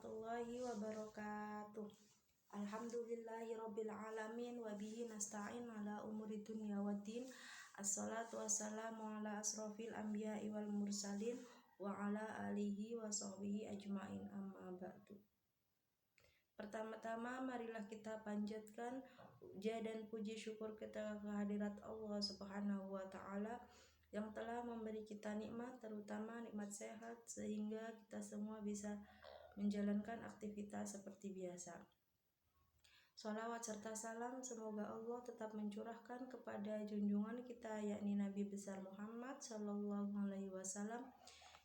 warahmatullahi wabarakatuh. Alhamdulillahirabbil alamin wa bihi nasta'in ala umuri dunya waddin. Assalatu wassalamu ala asrofil anbiya'i wal mursalin wa ala alihi wa sahbihi ajmain, amma ba'du. Pertama-tama marilah kita panjatkan puja dan puji syukur kita kehadirat Allah Subhanahu wa taala yang telah memberi kita nikmat, terutama nikmat sehat, sehingga kita semua bisa menjalankan aktivitas seperti biasa. Sholawat serta salam semoga Allah tetap mencurahkan kepada junjungan kita, yakni Nabi besar Muhammad Sallallahu Alaihi Wasallam,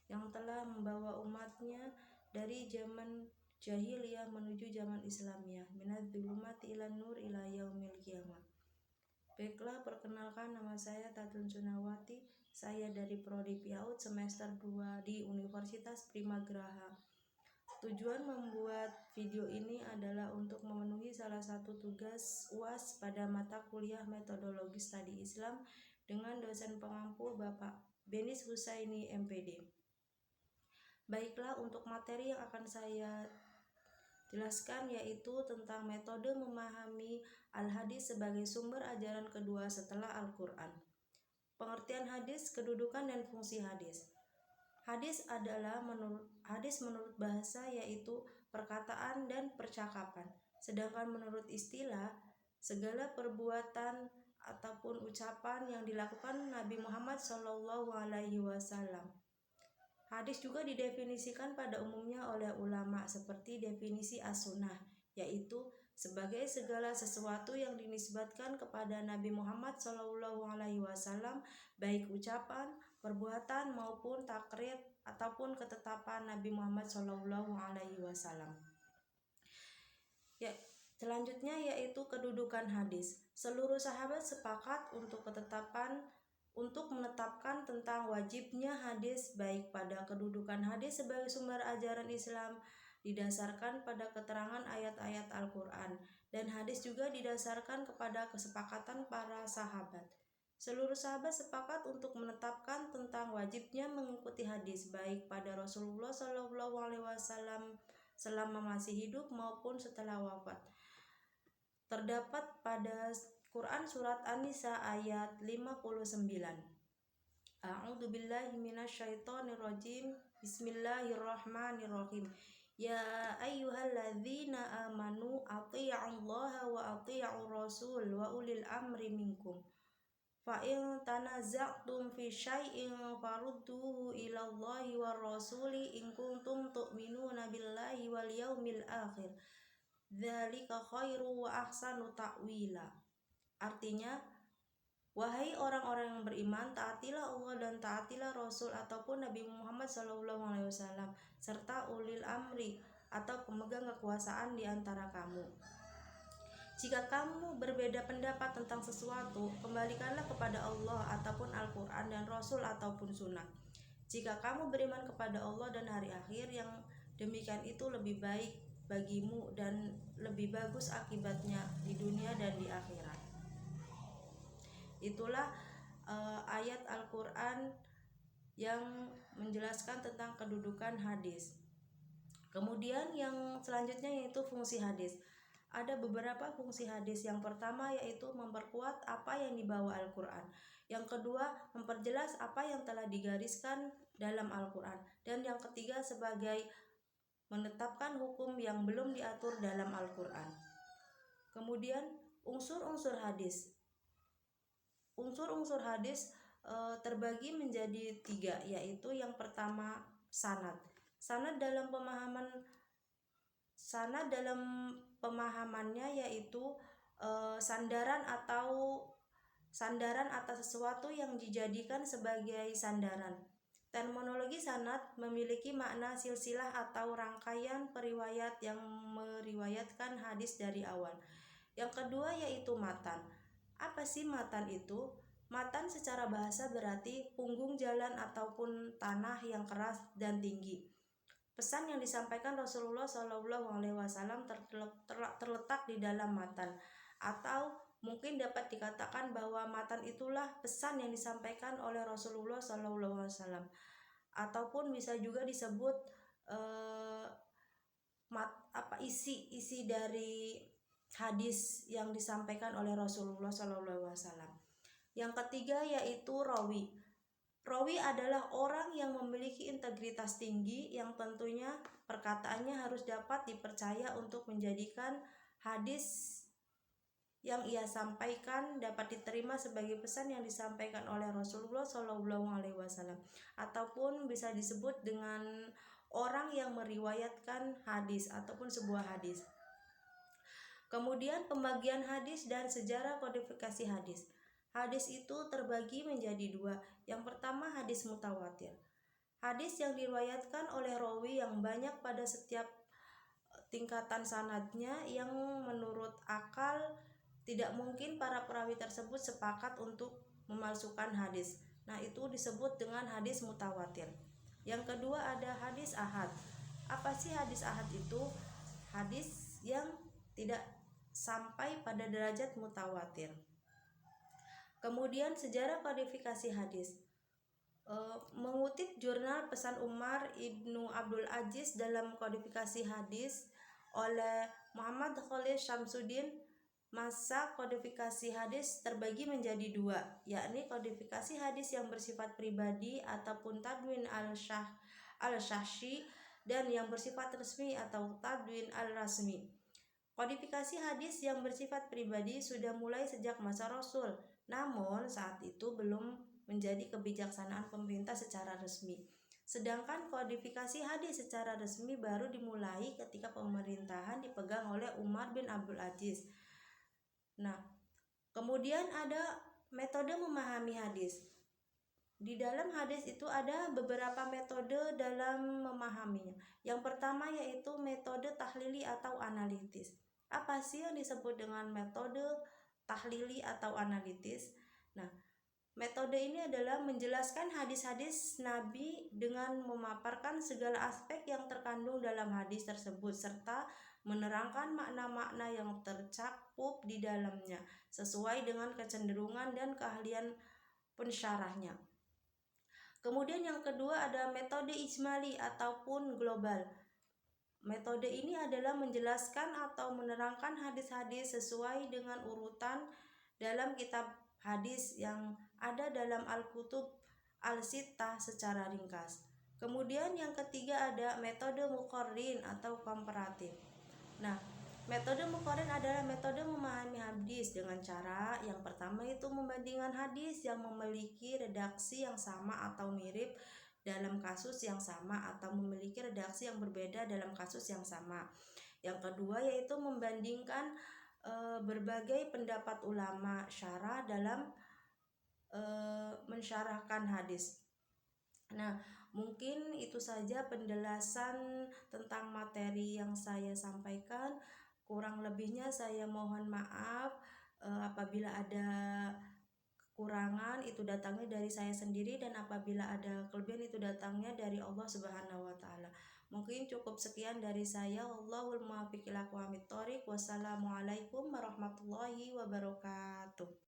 yang telah membawa umatnya dari zaman jahiliyah menuju zaman Islamiyah, minadz-dzulumati ilan nur ila yaumil qiyamah. Baiklah, perkenalkan, nama saya Tatun Sunawati. Saya dari Prodi PIAUD semester 2 di Universitas Primagraha. Tujuan membuat video ini adalah untuk memenuhi salah satu tugas UAS pada mata kuliah Metodologi Studi Islam dengan dosen pengampu Bapak Benis Husaini MPD. Baiklah, untuk materi yang akan saya jelaskan yaitu tentang metode memahami Al-Hadis sebagai sumber ajaran kedua setelah Al-Quran. Pengertian hadis, kedudukan dan fungsi hadis. Hadis adalah menurut bahasa yaitu perkataan dan percakapan. Sedangkan menurut istilah, segala perbuatan ataupun ucapan yang dilakukan Nabi Muhammad SAW. Hadis juga didefinisikan pada umumnya oleh ulama seperti definisi as-sunnah, yaitu sebagai segala sesuatu yang dinisbatkan kepada Nabi Muhammad SAW, baik ucapan, perbuatan maupun takrir ataupun ketetapan Nabi Muhammad SAW. Selanjutnya yaitu kedudukan hadis. Seluruh sahabat sepakat untuk menetapkan tentang wajibnya hadis, baik pada kedudukan hadis sebagai sumber ajaran Islam didasarkan pada keterangan ayat-ayat Al-Quran, dan hadis juga didasarkan kepada kesepakatan para sahabat. Seluruh sahabat sepakat untuk menetapkan tentang wajibnya mengikuti hadis, baik pada Rasulullah SAW selama masih hidup maupun setelah wafat. Terdapat pada Quran surat An-Nisa ayat 59. A'udzubillahi minasyaitonirrajim. Bismillahirrahmanirrahim. Ya ayyuhalladzina amanu athi'ullaha wa athi'ur rasul wa ulil amri minkum. Fa in tanaza'tum fi syai'in farudduhu ilallahi war rasuli in kuntum tu'minuna billahi wal yaumil akhir. Dzalika khairu wa ahsanu ta'wila. Artinya, wahai orang-orang yang beriman, taatilah Allah dan taatilah Rasul ataupun Nabi Muhammad SAW serta ulil amri atau pemegang kekuasaan di antara kamu. Jika kamu berbeda pendapat tentang sesuatu, kembalikanlah kepada Allah ataupun Al-Quran dan Rasul ataupun Sunnah. Jika kamu beriman kepada Allah dan hari akhir, yang demikian itu lebih baik bagimu dan lebih bagus akibatnya di dunia dan di akhirat. Itulah ayat Al-Quran yang menjelaskan tentang kedudukan hadis. Kemudian yang selanjutnya yaitu fungsi hadis. Ada beberapa fungsi hadis. Yang pertama yaitu memperkuat apa yang dibawa Al-Quran. Yang kedua, memperjelas apa yang telah digariskan dalam Al-Quran. Dan yang ketiga, sebagai menetapkan hukum yang belum diatur dalam Al-Quran. Kemudian unsur-unsur hadis. Unsur-unsur hadis terbagi menjadi 3, yaitu yang pertama sanad. Sanad dalam pemahamannya yaitu sandaran atas sesuatu yang dijadikan sebagai sandaran. Terminologi sanad memiliki makna silsilah atau rangkaian periwayat yang meriwayatkan hadis dari awal. Yang kedua yaitu matan. Apa sih matan itu? Matan secara bahasa berarti punggung jalan ataupun tanah yang keras dan tinggi. Pesan yang disampaikan Rasulullah SAW terletak di dalam matan, atau mungkin dapat dikatakan bahwa matan itulah pesan yang disampaikan oleh Rasulullah SAW, ataupun bisa juga disebut isi dari hadis yang disampaikan oleh Rasulullah SAW. Yang ketiga yaitu rawi. Rawi adalah orang yang memiliki integritas tinggi yang tentunya perkataannya harus dapat dipercaya untuk menjadikan hadis yang ia sampaikan dapat diterima sebagai pesan yang disampaikan oleh Rasulullah SAW, ataupun bisa disebut dengan orang yang meriwayatkan hadis ataupun sebuah hadis. Kemudian pembagian hadis dan sejarah kodifikasi hadis. Hadis itu terbagi menjadi dua. Yang pertama hadis mutawatir. Hadis yang diriwayatkan oleh rawi yang banyak pada setiap tingkatan sanadnya, yang menurut akal tidak mungkin para perawi tersebut sepakat untuk memalsukan hadis. Nah, itu disebut dengan hadis mutawatir. Yang kedua ada hadis ahad. Apa sih hadis ahad itu? Hadis yang tidak sampai pada derajat mutawatir. Kemudian sejarah kodifikasi hadis. Mengutip jurnal Pesan Umar Ibnu Abdul Aziz dalam kodifikasi hadis oleh Muhammad Khalil Syamsuddin, masa kodifikasi hadis terbagi menjadi dua, yakni kodifikasi hadis yang bersifat pribadi ataupun tadwin al-syahsyi dan yang bersifat resmi atau tadwin al-rasmi. Kodifikasi hadis yang bersifat pribadi sudah mulai sejak masa Rasul, namun saat itu belum menjadi kebijaksanaan pemerintah secara resmi. Sedangkan kodifikasi hadis secara resmi baru dimulai ketika pemerintahan dipegang oleh Umar bin Abdul Aziz. Nah, kemudian ada metode memahami hadis. Di dalam hadis itu ada beberapa metode dalam memahaminya. Yang pertama yaitu metode tahlili atau analitis. Apa sih yang disebut dengan metode tahlili atau analitis? Nah, metode ini adalah menjelaskan hadis-hadis Nabi dengan memaparkan segala aspek yang terkandung dalam hadis tersebut serta menerangkan makna-makna yang tercakup di dalamnya sesuai dengan kecenderungan dan keahlian pensyarahnya. Kemudian yang kedua ada metode ijmali ataupun global. Metode ini adalah menjelaskan atau menerangkan hadis-hadis sesuai dengan urutan dalam kitab hadis yang ada dalam Al-Kutub Al-Sittah secara ringkas. Kemudian yang ketiga ada metode muqarrin atau komparatif. Nah, metode muqarrin adalah metode memahami hadis dengan cara yang pertama itu membandingkan hadis yang memiliki redaksi yang sama atau mirip dalam kasus yang sama atau memiliki redaksi yang berbeda dalam kasus yang sama. Yang kedua yaitu membandingkan berbagai pendapat ulama syarah dalam mensyarahkan hadis. Nah, mungkin itu saja penjelasan tentang materi yang saya sampaikan. Kurang lebihnya saya mohon maaf apabila ada kekurangan itu datangnya dari saya sendiri, dan apabila ada kelebihan itu datangnya dari Allah Subhanahu wa taala. Mungkin cukup sekian dari saya. Wallahul muwaffiq ila aqwamit thoriq. Wassalamualaikum warahmatullahi wabarakatuh.